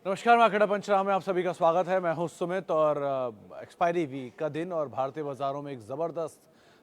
नमस्कार, मैं अकेला पंचनामे में आप सभी का स्वागत है। मैं हूं सुमित और एक्सपायरी वीक का दिन और भारतीय बाजारों में एक ज़बरदस्त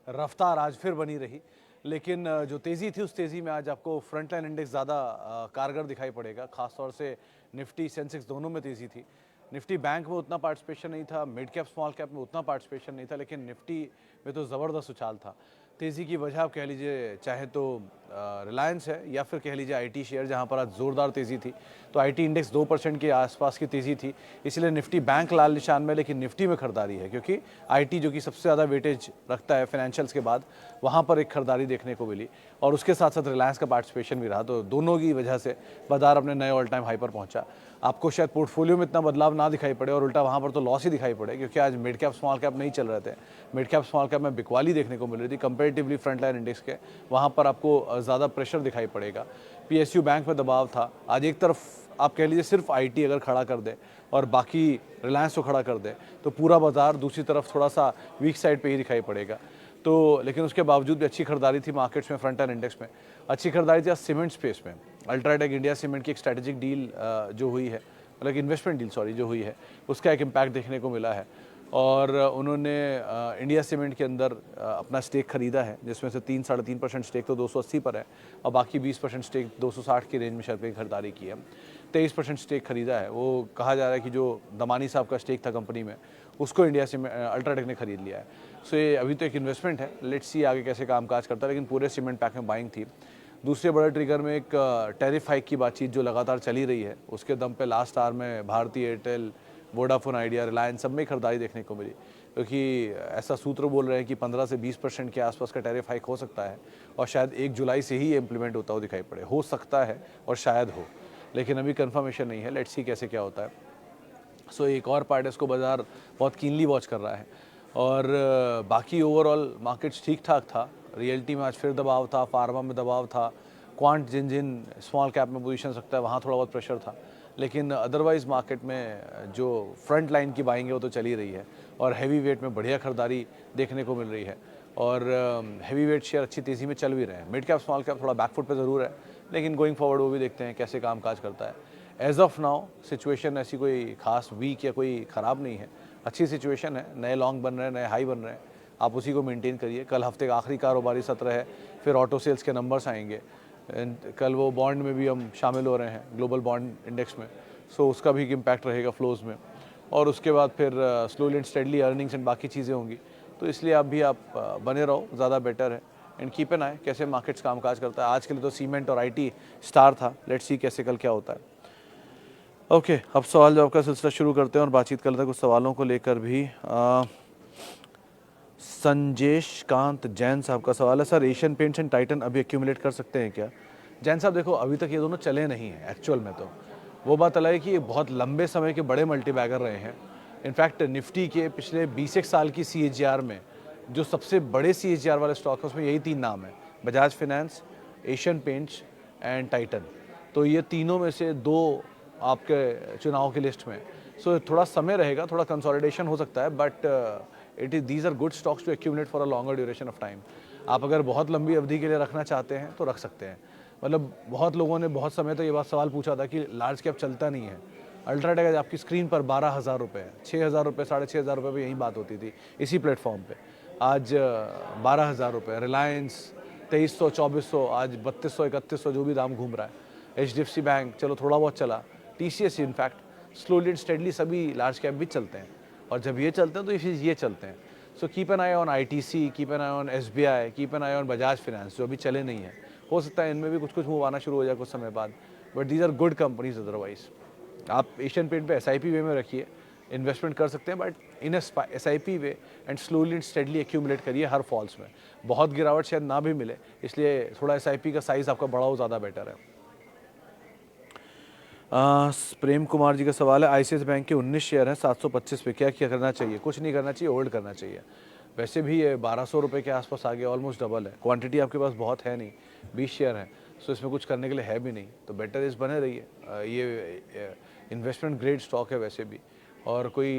रफ्तार आज फिर बनी रही। लेकिन जो तेज़ी थी उस तेज़ी में आज आपको फ्रंटलाइन इंडेक्स ज़्यादा कारगर दिखाई पड़ेगा। खासतौर से निफ्टी सेंसेक्स दोनों में तेज़ी थी। निफ्टी बैंक में उतना पार्टिसिपेशन नहीं था, मिड कैप स्मॉल कैप में उतना पार्टिसिपेशन नहीं था, लेकिन निफ्टी में तो ज़बरदस्त उछाल था। तेज़ी की वजह आप कह लीजिए चाहे तो रिलायंस है या फिर कह लीजिए आईटी शेयर, जहां पर आज ज़ोरदार तेज़ी थी। तो आईटी इंडेक्स 2% के आसपास की तेज़ी थी, इसलिए निफ्टी बैंक लाल निशान में, लेकिन निफ्टी में खरीदारी है क्योंकि आईटी जो कि सबसे ज़्यादा वेटेज रखता है फाइनेंशियल्स के बाद, वहाँ पर एक खरीदारी देखने को मिली और उसके साथ साथ रिलायंस का पार्टिसिपेशन भी रहा। तो दोनों की वजह से बाजार अपने नए ऑल टाइम हाई पर पहुंचा। आपको शायद पोर्टफोलियो में इतना बदलाव ना दिखाई पड़े और उल्टा वहाँ पर तो लॉस ही दिखाई पड़े, क्योंकि आज मिड कैप स्मॉल कैप नहीं चल रहे थे। मिड कैप स्मॉल कैप में बिकवाली देखने को मिल रही थी कंपेरेटिवली फ्रंट लाइन इंडेक्स के, वहाँ पर आपको ज़्यादा प्रेशर दिखाई पड़ेगा। पीएसयू बैंक में दबाव था। आज एक तरफ आप कह लीजिए सिर्फ आईटी अगर खड़ा कर दे और बाकी रिलायंस को खड़ा कर दे तो पूरा बाजार दूसरी तरफ थोड़ा सा वीक साइड पे ही दिखाई पड़ेगा। तो लेकिन उसके बावजूद भी अच्छी खरीदारी थी मार्केट्स में, फ्रंट एंड इंडेक्स में अच्छी खरीदारी थी। आज सीमेंट स्पेस में अल्ट्राटेक इंडिया सीमेंट की एक स्ट्रेटेजिक डील जो हुई है, मतलब इन्वेस्टमेंट डील सॉरी जो हुई है, उसका एक इम्पैक्ट देखने को मिला है। और उन्होंने इंडिया सीमेंट के अंदर अपना स्टेक खरीदा है, जिसमें से 3-3.5% स्टेक तो 280 पर है और बाकी 20% स्टेक 260 की रेंज में शायद कहीं खरीदारी की है। 23% स्टेक खरीदा है। वो कहा जा रहा है कि जो दमानी साहब का स्टेक था कंपनी में, उसको इंडिया सीमेंट अल्ट्राटेक ने खरीद लिया है। सो ये अभी तो एक इन्वेस्टमेंट है, लेट्स सी आगे कैसे कामकाज करता है, लेकिन पूरे सीमेंट पैक में बाइंग थी। दूसरे बड़े ट्रिगर में एक टैरिफ हाइक की बातचीत जो लगातार चली रही है, उसके दम पे लास्ट आवर में Bharti Airtel, Vodafone Idea, Reliance सब में खरीदारी देखने को मिली, क्योंकि ऐसा सूत्र बोल रहे हैं कि 15 से 20% के आसपास का टैरिफ हाइक हो सकता है और शायद 1 जुलाई से ही इम्प्लीमेंट होता हुआ दिखाई पड़े। हो सकता है और शायद हो, लेकिन अभी कंफर्मेशन नहीं है। लेट्स सी कैसे क्या होता है। सो एक और पार्ट है, इसको बाजार बहुत कीनली वॉच कर रहा है। और बाकी ओवरऑल मार्केट्स ठीक ठाक था। रियल्टी में आज फिर दबाव था, फार्मा में दबाव था, क्वांट जिन जिन स्मॉल कैप में पोजीशन सकता है वहाँ थोड़ा बहुत प्रेशर था, लेकिन अदरवाइज मार्केट में जो फ्रंट लाइन की बाइंग है वो तो चली रही है और हैवी वेट में बढ़िया खरीदारी देखने को मिल रही है। और हैवी वेट शेयर अच्छी तेज़ी में चल भी रहे हैं। मिड कैप स्मॉल कैप थोड़ा बैकफुट पे ज़रूर है, लेकिन गोइंग फॉरवर्ड वो भी देखते हैं कैसे काम काज करता है। एज ऑफ नाउ सिचुएशन ऐसी कोई खास वीक या कोई ख़राब नहीं है, अच्छी सिचुएशन है। नए लॉन्ग बन रहे हैं, नए हाई बन रहे हैं, आप उसी को मेंटेन करिए। कल हफ्ते का आखिरी कारोबारी सत्र है, फिर ऑटो सेल्स के नंबर्स आएंगे। कल वो बॉन्ड में भी हम शामिल हो रहे हैं, ग्लोबल बॉन्ड इंडेक्स में, सो उसका भी एक इम्पैक्ट रहेगा फ्लोज में। और उसके बाद फिर slowly and steadily earnings and बाकी चीज़ें होंगी। तो इसलिए आप भी बने रहो, ज़्यादा बेटर है। एंड कीप एन आई कैसे मार्केट्स कामकाज करता है। आज के लिए तो सीमेंट और आईटी स्टार था, लेट्स सी कैसे कल क्या होता है। ओके, अब सवाल जवाब का सिलसिला शुरू करते हैं और बातचीत कर लेते हैं कुछ सवालों को लेकर भी। संजेश कांत जैन साहब का सवाल है, sir Asian paints and Titan अभी एक्यूमुलेट कर सकते हैं क्या? जैन साहब देखो, अभी तक ये दोनों चले नहीं हैं एक्चुअल में। तो वो बात अलग है कि ये बहुत लंबे समय के बड़े मल्टीबैगर रहे हैं। इनफैक्ट निफ्टी के पिछले 20 साल की CAGR में जो सबसे बड़े CAGR वाले स्टॉक है उसमें यही 3 नाम है, Bajaj finance, Asian paints and Titan. तो ये तीनों में से 2 आपके चुनाव की लिस्ट में। सो थोड़ा समय रहेगा, थोड़ा कंसोलिडेशन हो सकता है, but these are good stocks to accumulate for a longer duration of time. आप अगर बहुत लंबी अवधि के लिए रखना चाहते हैं तो रख सकते हैं। मतलब बहुत लोगों ने बहुत समय तो ये बात सवाल पूछा था कि लार्ज कैप चलता नहीं है। अल्ट्राटेक आज आपकी स्क्रीन पर 12,000 रुपये है, 6,000 रुपये, 6,500 रुपये पर यही बात होती थी इसी प्लेटफॉर्म पे। आज 12,000 रुपये। रिलायंस 2300, 2400, आज 3200, 3100 जो भी दाम घूम रहा है। HDFC बैंक चलो थोड़ा बहुत चला, TCS in fact slowly and steadily सभी लार्ज कैप भी चलते हैं, और जब ये चलते हैं तो ये चलते हैं। So keep an I on ITC, keep an I on SBI, keep an I on Bajaj finance जो अभी चले नहीं है। हो सकता है इनमें भी कुछ मूव आना शुरू हो जाए कुछ समय बाद, but these are good companies. Otherwise आप एशियन पेंट पे SIP वे में रखिए, इन्वेस्टमेंट कर सकते हैं, but in SIP way and slowly and steadily accumulate करिए हर फॉल्स में। बहुत गिरावट शायद ना भी मिले, इसलिए थोड़ा SIP का साइज़ आपका बड़ा हो, ज़्यादा बेटर है। प्रेम कुमार जी का सवाल है, ICICI बैंक के 19 शेयर हैं 725 पे, क्या क्या करना चाहिए? कुछ नहीं करना चाहिए, होल्ड करना चाहिए। वैसे भी ये 1200 रुपये के आसपास आ गया, ऑलमोस्ट डबल है। क्वांटिटी आपके पास बहुत है नहीं, 20 शेयर हैं, सो इसमें कुछ करने के लिए है भी नहीं, तो बेटर इस बने रहिए। ये इन्वेस्टमेंट ग्रेड स्टॉक है वैसे भी, और कोई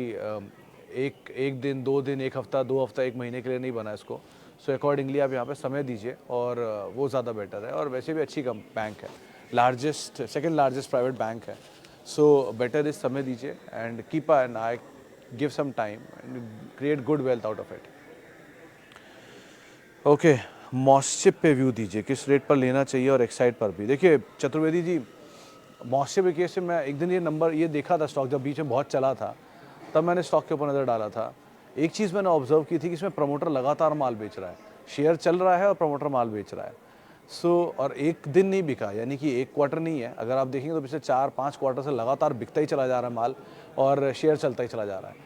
एक दिन, 2 दिन, 1 हफ्ता, 2 हफ्ता, 1 महीने के लिए नहीं बना इसको। सो अकॉर्डिंगली आप यहाँ पे समय दीजिए और वो ज़्यादा बेटर है। और वैसे भी अच्छी बैंक है, largest, second largest private bank है। सो बेटर इज समय दीजिए and keep an eye, give some time and create good wealth out of it. Okay, MosChip पे व्यू दीजिए, किस रेट पर लेना चाहिए और एक्साइड पर भी। देखिए चतुर्वेदी जी, मॉस्चिप के केस में मैं एक दिन ये नंबर ये देखा था, स्टॉक जब बीच में बहुत चला था तब मैंने स्टॉक के ऊपर नज़र डाला था। एक चीज़ मैंने ऑब्जर्व की थी कि इसमें प्रमोटर लगातार माल बेच रहा है, शेयर चल रहा है और प्रमोटर माल बेच रहा है। और एक दिन नहीं बिका, यानी कि एक क्वार्टर नहीं है, अगर आप देखेंगे तो पिछले 4-5 क्वार्टर से लगातार बिकता ही चला जा रहा है माल और शेयर चलता ही चला जा रहा है।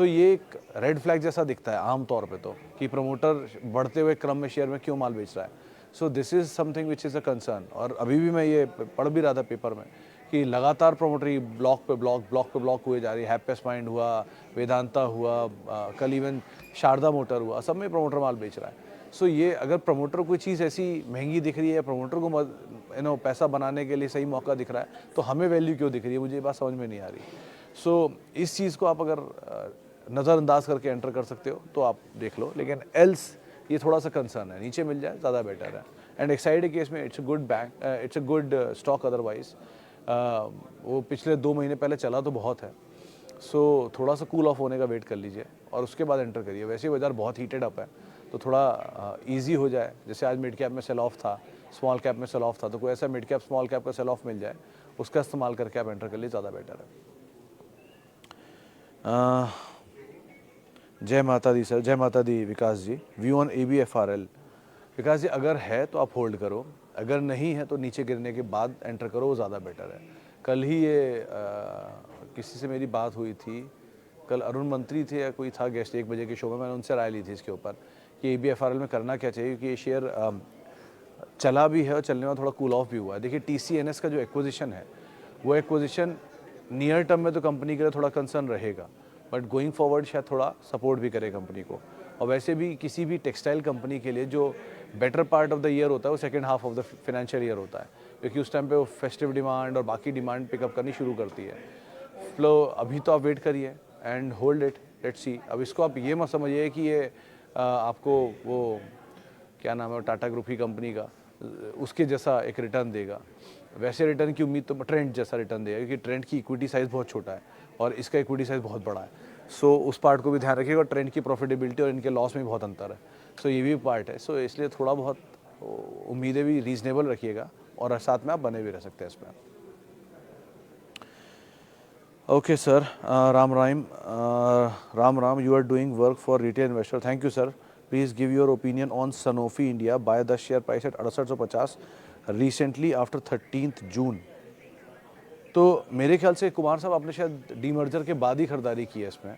ये एक रेड फ्लैग जैसा दिखता है आम तौर पे तो, कि प्रमोटर बढ़ते हुए क्रम में शेयर में क्यों माल बेच रहा है। This is something which is a concern. और अभी भी मैं ये पढ़ भी रहा था पेपर में कि लगातार प्रमोटर ब्लॉक पे ब्लॉक हुए जा रही है। हैप्पीएस्ट माइंड हुआ, वेदांता हुआ, कल इवन शारदा मोटर हुआ, सब में प्रमोटर माल बेच रहा है। ये अगर प्रमोटर को कोई चीज़ ऐसी महंगी दिख रही है या प्रमोटर को पैसा बनाने के लिए सही मौका दिख रहा है, तो हमें वैल्यू क्यों दिख रही है, मुझे ये बात समझ में नहीं आ रही। इस चीज़ को आप अगर नज़रअंदाज करके एंटर कर सकते हो तो आप देख लो, लेकिन एल्स ये थोड़ा सा कंसर्न है, नीचे मिल जाए ज़्यादा बेटर है। एंड एक्साइड के केस में it's a good bank, it's a good stock otherwise. वो पिछले 2 महीने पहले चला तो बहुत है, थोड़ा सा कूल ऑफ होने का वेट कर लीजिए और उसके बाद एंटर करिए। वैसे ही बाज़ार बहुत हीटेड अप है, तो थोड़ा ईजी हो जाए, जैसे आज मिड कैप में सेल ऑफ था, स्मॉल कैप में सेल ऑफ था, तो कोई ऐसा मिड कैप स्मॉल कैप का सेल ऑफ मिल जाए, उसका इस्तेमाल करके आप एंटर कर लिए, ज़्यादा बेटर है। जय माता दी सर, जय माता दी Vikas ji. View on ABFRL। Vikas ji, अगर है तो आप होल्ड करो, अगर नहीं है तो नीचे गिरने के बाद एंटर करो, वो ज़्यादा बेटर है। कल ही ये किसी से मेरी बात हुई थी, कल अरुण मंत्री थे या कोई था गेस्ट 1 बजे के शो में, मैंने उनसे राय ली थी इसके ऊपर कि ABFRL में करना क्या चाहिए, क्योंकि ये शेयर चला भी है और चलने में थोड़ा कूल ऑफ भी हुआ है। देखिए TCNS का जो एक्विजिशन है, वो एक्विजिशन नियर टर्म में तो कंपनी के लिए थोड़ा कंसर्न रहेगा, बट गोइंग फॉरवर्ड शायद थोड़ा सपोर्ट भी करे कंपनी को। और वैसे भी किसी भी टेक्सटाइल कंपनी के लिए जो better part of the year होता है वो second half of the financial year होता है, क्योंकि उस टाइम पे वो फेस्टिव डिमांड और बाकी डिमांड पिकअप करनी शुरू करती है। फ्लो अभी तो आप वेट करिए and hold it, let's see. अब इसको आप ये मत समझिए कि ये आपको वो क्या नाम है टाटा ग्रुप की कंपनी का, उसके जैसा एक रिटर्न देगा। वैसे रिटर्न की उम्मीद तो ट्रेंड जैसा रिटर्न देगा, क्योंकि ट्रेंड की इक्विटी साइज़ बहुत छोटा है और इसका इक्विटी साइज़ बहुत बड़ा है। उस पार्ट को भी ध्यान रखिएगा। ट्रेंड की प्रॉफिटेबिलिटी और इनके लॉस में बहुत अंतर है। ये भी पार्ट है। इसलिए थोड़ा बहुत उम्मीदें भी रीजनेबल रखिएगा और साथ में आप बने भी रह सकते हैं इसमें। Okay sir, Ram, you are doing work for retail investor, thank you sir. Please give your opinion on Sanofi India, by the share price at 6850 recently after 13 June. तो मेरे ख्याल से कुमार साहब आपने शायद डीमर्जर के बाद ही खरीदारी की है इसमें,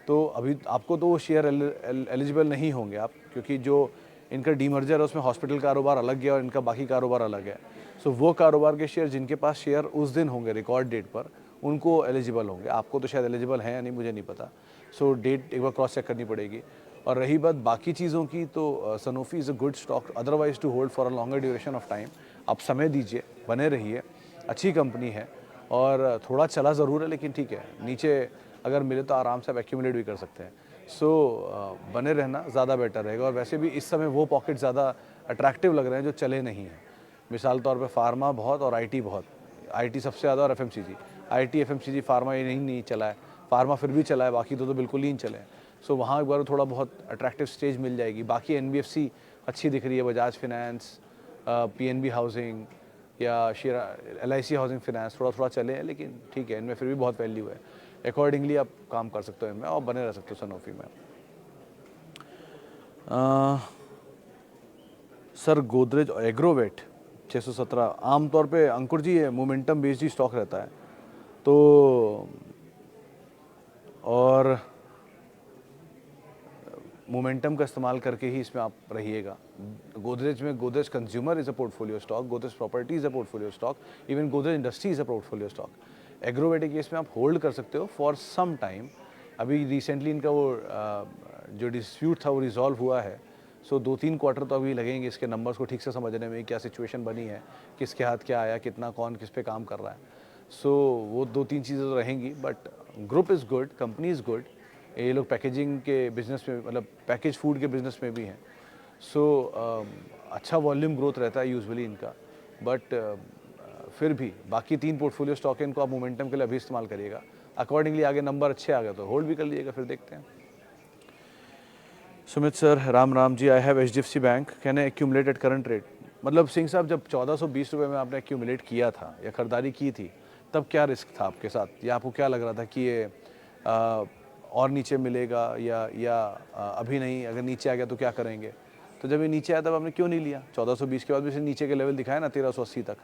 तो अभी आपको तो वो शेयर एलिजिबल नहीं होंगे आप, क्योंकि जो इनका डीमर्जर है उसमें हॉस्पिटल कारोबार अलग है और इनका बाकी कारोबार अलग है। वो कारोबार के शेयर जिनके पास शेयर उस दिन होंगे रिकॉर्ड डेट पर, उनको एलिजिबल होंगे। आपको तो शायद एलिजिबल है या नहीं मुझे नहीं पता। डेट एक बार क्रॉस चेक करनी पड़ेगी। और रही बात बाकी चीज़ों की, तो Sanofi is a good stock otherwise to hold for a longer duration of time. आप समय दीजिए, बने रहिए, अच्छी कंपनी है और थोड़ा चला ज़रूर है, लेकिन ठीक है, नीचे अगर मिले तो आराम से आप एक्यूमुलेट भी कर सकते हैं। बने रहना ज़्यादा बेटर रहेगा। और वैसे भी इस समय वो पॉकेट ज़्यादा अट्रैक्टिव लग रहे हैं जो चले नहीं हैं। मिसाल तौर पे फार्मा बहुत और IT बहुत, IT सबसे ज़्यादा और FMCG, IT FMCG फार्मा ये नहीं चला है, फार्मा फिर भी चला है, बाकी तो बिल्कुल ही नहीं चले हैं। वहाँ एक बार थोड़ा बहुत अट्रैक्टिव स्टेज मिल जाएगी। बाकी NBFC अच्छी दिख रही है, बजाज फिनेंस, PNB हाउसिंग या LIC हाउसिंग फिनेंस थोड़ा थोड़ा चले हैं, लेकिन ठीक है, इनमें फिर भी बहुत वैल्यू है। अकॉर्डिंगली आप काम कर सकते हो इनमें और बने रह सकते हो सनोफी में। सर गोदरेज एग्रोवेट 617, आमतौर पे अंकुर जी ये मोमेंटम बेस्ड ही स्टॉक रहता है, तो और मोमेंटम का इस्तेमाल करके ही इसमें आप रहिएगा। गोदरेज में Godrej consumer is a portfolio stock, Godrej property is a portfolio stock, even Godrej industry is a portfolio stock. Agrovet case में आप होल्ड कर सकते हो फॉर सम टाइम। अभी रिसेंटली इनका वो जो डिस्प्यूट था वो रिजॉल्व हुआ है। 2-3 क्वार्टर तो अभी लगेंगे इसके नंबर्स को ठीक से समझने में, क्या सिचुएशन बनी है, किसके हाथ क्या आया, कितना कौन किस पे काम कर रहा है। वो 2-3 चीज़ें तो रहेंगी, but group is good, company is good. ये लोग पैकेजिंग के बिज़नेस में, मतलब पैकेज फूड के बिज़नेस में भी हैं। अच्छा वॉल्यूम ग्रोथ रहता है यूजुअली इनका, बट फिर भी बाकी 3 पोर्टफोलियो स्टॉक है, इनको आप मोमेंटम के लिए अभी इस्तेमाल करिएगा। अकॉर्डिंगली आगे नंबर अच्छे आ गए तो होल्ड भी कर लीजिएगा, फिर देखते हैं। Sumit sir, Ram Ram ji. I have HDFC bank, can I accumulate at current rate? मतलब सिंह साहब, जब 1420 रुपये में आपने एक्यूमुलेट किया था या खरीदारी की थी, तब क्या रिस्क था आपके साथ, या आपको क्या लग रहा था कि ये और नीचे मिलेगा या अभी नहीं, अगर नीचे आ गया तो क्या करेंगे? तो जब ये नीचे आया तब आपने क्यों नहीं लिया? 1420 के बाद भी इसे नीचे के लेवल दिखाया ना 1380 तक।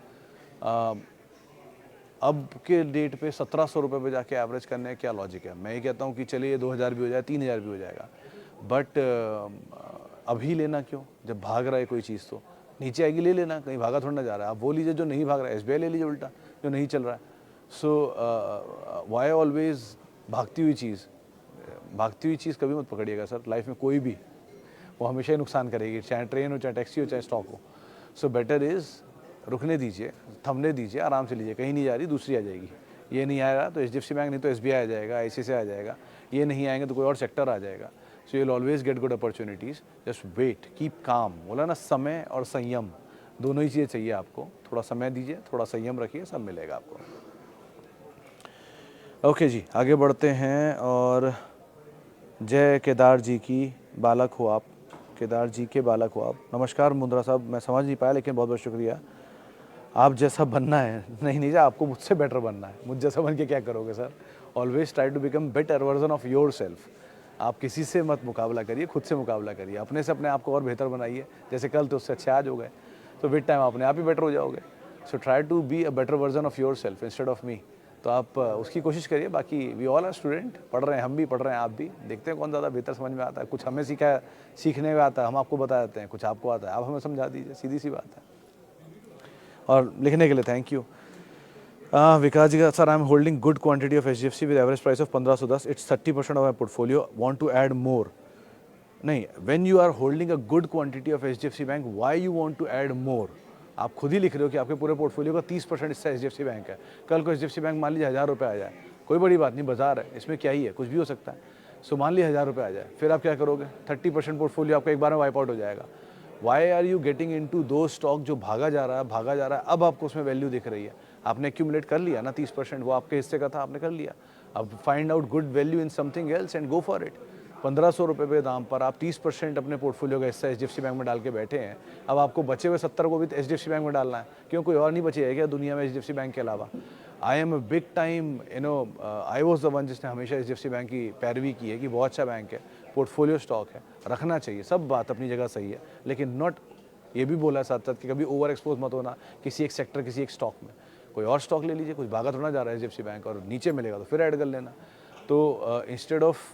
अब के डेट पे 1700 रुपये पे जाके एवरेज करने का क्या लॉजिक है? मैं ये कहता हूँ कि चलिए 2000 भी हो जाए, 3000 भी हो जाएगा, बट अभी लेना क्यों जब भाग रहा है कोई चीज़? तो नीचे आएगी ले लेना, कहीं भागा थोड़ा ना जा रहा है। आप वो लीजिए जो नहीं भाग रहा है, SBI ले लीजिए उल्टा, जो नहीं चल रहा है। सो वाई ऑलवेज भागती हुई चीज़ कभी मत पकड़िएगा सर लाइफ में, कोई भी, वो हमेशा ही नुकसान करेगी, चाहे ट्रेन हो, चाहे टैक्सी हो, चाहे स्टॉक हो। सो बेटर इज़ रुकने दीजिए, थमने दीजिए, आराम से लीजिए, कहीं नहीं जा रही, दूसरी आ जाएगी। ये नहीं आया तो HDFC बैंक, नहीं तो SBI आ जाएगा, ICICI आ जाएगा, ये नहीं आएंगे तो कोई और सेक्टर आ जाएगा। So you will always get good opportunities, just wait, keep calm. बोला ना, समय और संयम दोनों ही चीज़ें चाहिए आपको। थोड़ा समय दीजिए, थोड़ा संयम रखिए, सब मिलेगा आपको। ओके जी, आगे बढ़ते हैं। और जय केदार जी की बालक हो आप, केदार जी के बालक हो आप। नमस्कार मुंद्रा साहब, मैं समझ नहीं पाया लेकिन बहुत बहुत शुक्रिया। आप जैसा बनना है, नहीं आपको मुझसे बेटर बनना है। मुझ जैसा बन के क्या करोगे sir? Always try to become better version of yourself. आप किसी से मत मुकाबला करिए, खुद से मुकाबला करिए, अपने से अपने आप को और बेहतर बनाइए। जैसे कल तो उससे अच्छे आज हो गए, तो विद टाइम अपने आप ही बेटर हो जाओगे। So try to be a better version of yourself instead of me. तो आप उसकी कोशिश करिए। बाकी वी ऑल आर स्टूडेंट, पढ़ रहे हैं, हम भी पढ़ रहे हैं, आप भी। देखते हैं कौन ज़्यादा बेहतर समझ में आता है। कुछ हमें सीखने में आता है, हम आपको बता देते हैं, कुछ आपको आता है, आप हमें समझा दीजिए, सीधी सी बात है। और लिखने के लिए थैंक यू। विकास जी का, sir I am holding good quantity of HDFC with average price of 1510, it's 30% of my portfolio, want to add more. नहीं, when you are holding a good quantity of HDFC bank, why you want to add more? आप खुद ही लिख रहे हो कि आपके पूरे portfolio का 30% हिस्सा HDFC बैंक है। कल को HDFC बैंक मान लीजिए 1000 रुपये आ जाए, कोई बड़ी बात नहीं, बाजार है, इसमें क्या ही है, कुछ भी हो सकता है। सो मान लीजिए 1000 रुपये आ जाए, फिर आप क्या करोगे? 30% पोर्टफोलियो आपका एक बार में वाइप आउट हो जाएगा। Why are you getting into दो स्टॉक जो भागा जा रहा है, अब आपको उसमें वैल्यू दिख रही है। आपने एक्यूमुलेट कर लिया ना 30%, वो आपके हिस्से का था, आपने कर लिया। अब find out good value in something else and go for it. 1500 रुपये के दाम पर आप 30% अपने पोर्टफोलियो का हिस्सा HDFC बैंक में डाल के बैठे हैं। अब आपको बचे हुए 70 को भी HDFC बैंक में डालना है। क्यों, कोई और नहीं बचे है क्या दुनिया में HDFC बैंक के अलावा? I am a big time, I was the one जिसने हमेशा HDFC बैंक की पैरवी की है कि बहुत अच्छा बैंक है, पोर्टफोलियो स्टॉक है, रखना चाहिए। सब बात अपनी जगह सही है, लेकिन नॉट, ये भी बोला साथ साथ कि कभी ओवर एक्सपोज मत होना किसी एक सेक्टर, किसी एक स्टॉक में। कोई और स्टॉक ले लीजिए, कुछ भागा थोड़ा जा रहा है HDFC बैंक, और नीचे मिलेगा तो फिर ऐड कर लेना। तो इंस्टेड ऑफ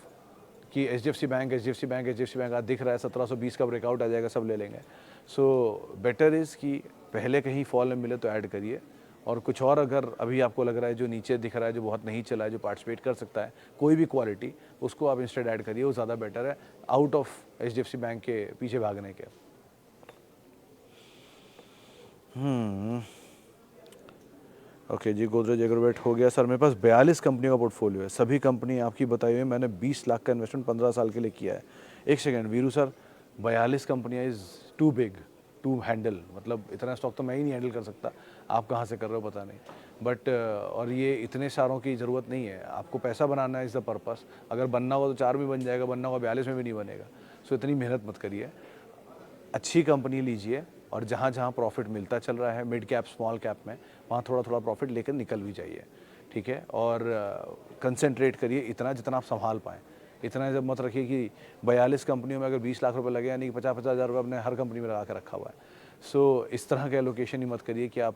कि HDFC बैंक आज दिख रहा है 1720 का ब्रेकआउट आ जाएगा, सब ले लेंगे। सो बेटर इज़ कि पहले कहीं फॉल में मिले तो ऐड करिए, और कुछ और अगर अभी आपको लग रहा है जो नीचे दिख रहा है, जो बहुत नहीं चला है, जो पार्टिसिपेट कर सकता है, कोई भी क्वालिटी, उसको आप इंस्टेड ऐड करिए, वो ज़्यादा बेटर है आउट ऑफ HDFC बैंक के पीछे भागने के। ओके जी, गोदरेज एग्रोवेट हो गया। सर मेरे पास 42 कंपनियों का पोर्टफोलियो है, सभी कंपनी आपकी बताई हुई है, मैंने 20 लाख का इन्वेस्टमेंट 15 साल के लिए किया है। एक सेकेंड वीरू सर, 42 कंपनियाँ is too big to handle, मतलब इतना स्टॉक तो मैं ही नहीं हैंडल कर सकता, आप कहाँ से कर रहे हो पता नहीं। बट और ये इतने सारों की ज़रूरत नहीं है, आपको पैसा बनाना है, इज़ द पर्पस। अगर बनना होगा तो 4 में बन जाएगा, बनना होगा 42 में भी नहीं बनेगा। सो इतनी मेहनत मत करिए, अच्छी कंपनी लीजिए, और जहाँ जहाँ प्रॉफिट मिलता चल रहा है मिड कैप स्मॉल कैप में, वहाँ थोड़ा थोड़ा प्रॉफिट लेकर निकल भी जाइए, ठीक है। और कंसंट्रेट करिए इतना जितना आप संभाल पाएँ। इतना जब मत रखिए कि 42 कंपनियों में अगर 20 लाख रुपए लगे, यानी कि 50-50 हज़ार रुपये अपने हर कंपनी में लगा के रखा हुआ है। सो इस तरह का एलोकेशन ही मत करिए कि आप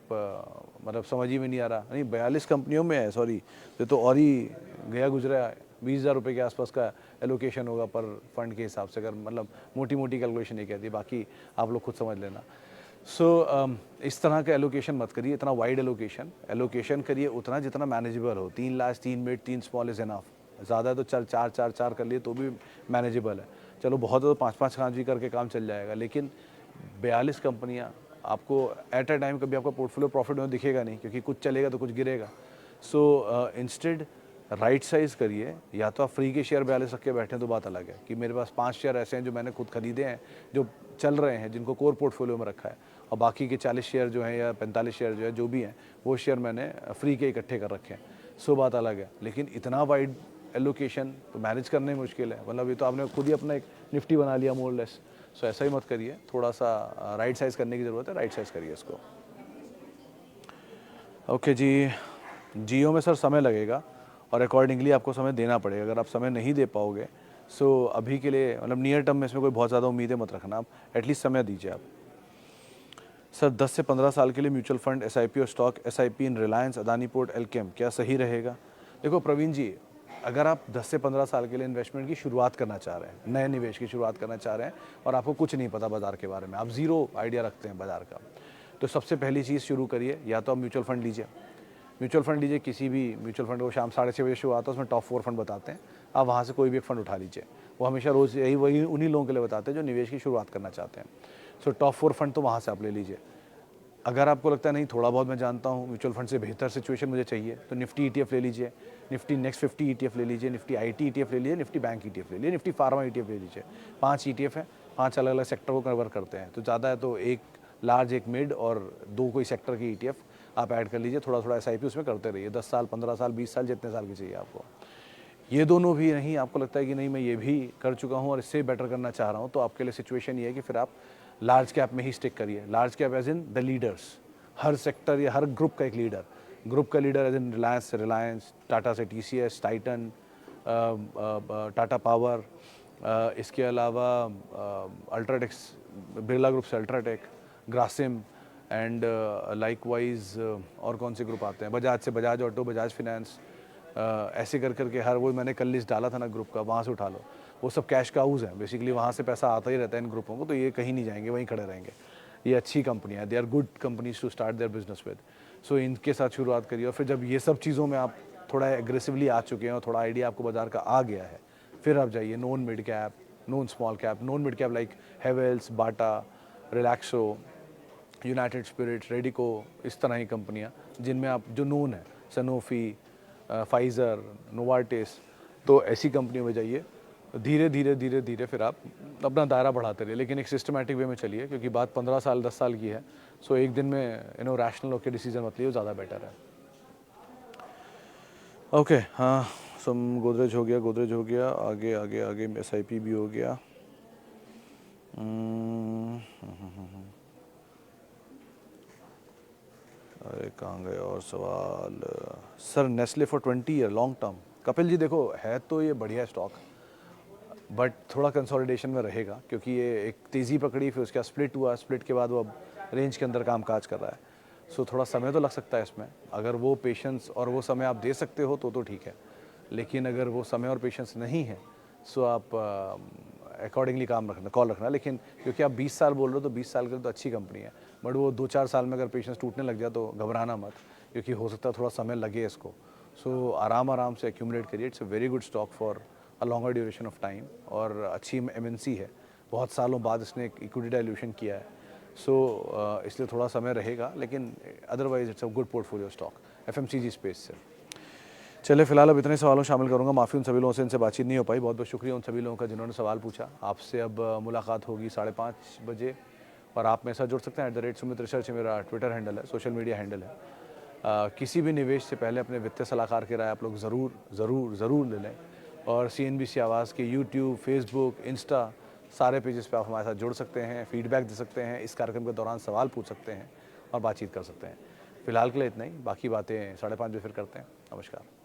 मतलब समझ ही में नहीं आ रहा, नहीं 42 कंपनियों में है, सॉरी, ये तो और ही गया गुजरा 20,000 रुपये के आसपास का एलोकेशन होगा पर फंड के हिसाब से, अगर मतलब मोटी मोटी कैलकुलेशन नहीं कहती, बाकी आप लोग खुद समझ लेना। सो इस तरह का एलोकेशन मत करिए, इतना वाइड एलोकेशन करिए उतना जितना मैनेजेबल हो। 3 large, 3 mid, 3 small is enough. ज़्यादा तो चल 4 कर लिए तो भी मैनेजेबल है। चलो बहुत है तो 5-5 कांच भी करके काम चल जाएगा, लेकिन 42 कंपनियाँ आपको एट अ टाइम कभी आपका पोर्टफोलियो प्रॉफिट में दिखेगा नहीं, क्योंकि कुछ चलेगा तो कुछ गिरेगा। सो इंस्टेड राइट साइज़ करिए, या तो आप फ्री के शेयर 42 रख के बैठे हैं तो बात अलग है कि मेरे पास 5 शेयर ऐसे हैं जो मैंने खुद खरीदे हैं, जो चल रहे हैं, जिनको कोर पोर्टफोलियो में रखा है, और बाकी के 40 शेयर जो हैं या 45 शेयर जो है जो भी हैं वो शेयर मैंने फ्री के इकट्ठे कर रखे हैं। सो बात अलग है, लेकिन इतना वाइड एलोकेशन तो मैनेज करने में मुश्किल है। मतलब ये तो आपने खुद ही अपना एक निफ्टी बना लिया मोर लेस। सो ऐसा ही मत करिए, थोड़ा सा राइट साइज़ करने की ज़रूरत है, राइट साइज़ करिए इसको। ओके जी, जियो में सर समय लगेगा और अकॉर्डिंगली आपको समय देना पड़ेगा। अगर आप समय नहीं दे पाओगे सो अभी के लिए मतलब नियर टर्म में इसमें कोई बहुत ज़्यादा उम्मीदें मत रखना, आप एटलीस्ट समय दीजिए आप। सर 10 से 15 साल के लिए म्यूचुअल फंड, एसआईपी और स्टॉक, एसआईपी इन रिलायंस, अदानी पोर्ट, एल्केम, क्या सही रहेगा? देखो प्रवीण जी, अगर आप 10 से 15 साल के लिए इन्वेस्टमेंट की शुरुआत करना चाह रहे हैं, नए निवेश की शुरुआत करना चाह रहे हैं और आपको कुछ नहीं पता बाज़ार के बारे में, आप ज़ीरो आइडिया रखते हैं बाज़ार का, तो सबसे पहली चीज़ शुरू करिए, या तो आप म्यूचुअल फंड लीजिए। म्यूचुअल फंड लीजिए, किसी भी म्यूचुअल फंड को शाम 6:30 बजे शुरू आता है, उसमें टॉप 4 फंड बताते हैं, आप वहाँ से कोई भी एक फंड उठा लीजिए। वो हमेशा रोज़ वही उन्हीं लोगों के लिए बताते हैं जो निवेश की शुरुआत करना चाहते हैं। सो टॉप 4 फंड तो वहाँ से आप ले लीजिए। अगर आपको लगता है नहीं थोड़ा बहुत मैं जानता हूँ, म्यूचुअल फंड से बेहतर सिचुएशन मुझे चाहिए, तो निफ्टी ETF ले लीजिए, निफ्टी नेक्स्ट 50 ETF ले लीजिए, निफ्टी IT ETF ले लीजिए, निफ्टी बैंक ETF ले लीजिए, निफ्टी फार्मा ETF ले लीजिए। 5 ETF है, 5 अलग अलग सेक्टर को कवर करते हैं, तो ज़्यादा है तो एक लार्ज, एक मिड और 2 कोई सेक्टर की ETF आप ऐड कर लीजिए। थोड़ा थोड़ा SIP उसमें करते रहिए, 10 साल, 15 साल, 20 साल, जितने साल की चाहिए आपको। ये दोनों भी नहीं, आपको लगता है कि नहीं मैं ये भी कर चुका हूँ और इससे बेटर करना चाह रहा हूँ, तो आपके लिए सिचुएशन ये है कि फिर आप लार्ज कैप में ही स्टिक करिए। Large cap as in the leaders, हर सेक्टर या हर ग्रुप का एक लीडर, ग्रुप का लीडर एज इन रिलायंस से रिलायंस, टाटा से TCS, टाइटन, टाटा पावर, इसके अलावा अल्ट्राटेक्स, बिरला ग्रुप से अल्ट्राटेक, ग्रासिम एंड लाइकवाइज और कौन से ग्रुप आते हैं, बजाज से बजाज ऑटो, बजाज फिनेंस, ऐसे कर करके हर, वो मैंने कल लिस्ट डाला था ना ग्रुप का, वहाँ से उठा लो। वो सब कैश काउज हैं बेसिकली, वहाँ से पैसा आता ही रहता है इन ग्रुपों को, तो ये कहीं नहीं जाएंगे, वहीं खड़े रहेंगे। ये अच्छी कंपनियाँ, they are good companies to start their business with. So इनके साथ शुरुआत करिए, और फिर जब ये सब चीज़ों में आप थोड़ा एग्रेसिवली आ चुके हैं और थोड़ा आइडिया आपको बाजार का आ गया है, फिर आप जाइए non mid cap, non small cap. Non mid cap like Havells, Bata, Relaxo, United Spirits, Radico, इस तरह की कंपनियाँ जिनमें आप, जो नोन है, सनोफी, फाइज़र, नोवार्टिस, तो ऐसी कंपनियों में जाइए। धीरे धीरे धीरे धीरे फिर आप अपना दायरा बढ़ाते रहिए, लेकिन एक सिस्टमैटिक वे में चलिए, क्योंकि बात 15 साल 10 साल की है। सो एक दिन में रैशनल होकर डिसीजन मत लिए, ज़्यादा बेटर है। ओके, हाँ, सम गोदरेज हो गया, गोदरेज हो गया, आगे आगे आगे SIP भी हो गया। अरे कहाँ गए और सवाल। Sir Nestle for 20 year long term. Kapil ji देखो, है तो ये बढ़िया स्टॉक, बट थोड़ा कंसोलिडेशन में रहेगा, क्योंकि ये एक तेज़ी पकड़ी, फिर उसके बाद स्प्लिट हुआ, स्प्लिट के बाद वो अब रेंज के अंदर काम काज कर रहा है। सो थोड़ा समय तो लग सकता है इसमें, अगर वो पेशेंस और वो समय आप दे सकते हो तो ठीक है, लेकिन अगर वो समय और पेशेंस नहीं है सो आप अकॉर्डिंगली काम रखना, कॉल रखना। लेकिन क्योंकि आप 20 साल बोल रहे हो, तो 20 साल के लिए तो अच्छी कंपनी है, बट वो 2-4 साल में अगर पेशेंस टूटने लग जाए तो घबराना मत, क्योंकि हो सकता है थोड़ा समय लगे इसको। सो आराम आराम से एक्यूमुलेट करिए। It's a very good stock for a longer duration of time, और अच्छी MNC है, बहुत सालों बाद इसने एक इक्विटी डाइल्यूशन किया है। सो इसलिए थोड़ा समय रहेगा, लेकिन otherwise it's a good portfolio stock FMCG space से। चलिए फिलहाल अब इतने सवालों शामिल करूंगा, माफ़ी उन सभी लोगों से इनसे बातचीत नहीं हो पाई। बहुत बहुत शुक्रिया उन सभी लोगों का जिन्होंने सवाल पूछा। आपसे अब मुलाकात होगी 5:30 बजे, और आप मेरे साथ जुड़ सकते हैं। @सुमित रिसर्च मेरा ट्विटर हैंडल है, सोशल मीडिया हैंडल है। किसी भी निवेश से पहले अपने वित्तीय सलाहकार की राय आप लोग ज़रूर ज़रूर ज़रूर ले लें, और CNBC आवाज़ के यूट्यूब, फेसबुक, इंस्टा सारे पेजेस पे आप हमारे साथ जुड़ सकते हैं, फीडबैक दे सकते हैं, इस कार्यक्रम के दौरान सवाल पूछ सकते हैं और बातचीत कर सकते हैं। फिलहाल के लिए इतना ही, बाकी बातें 5:30 बजे फिर करते हैं। नमस्कार।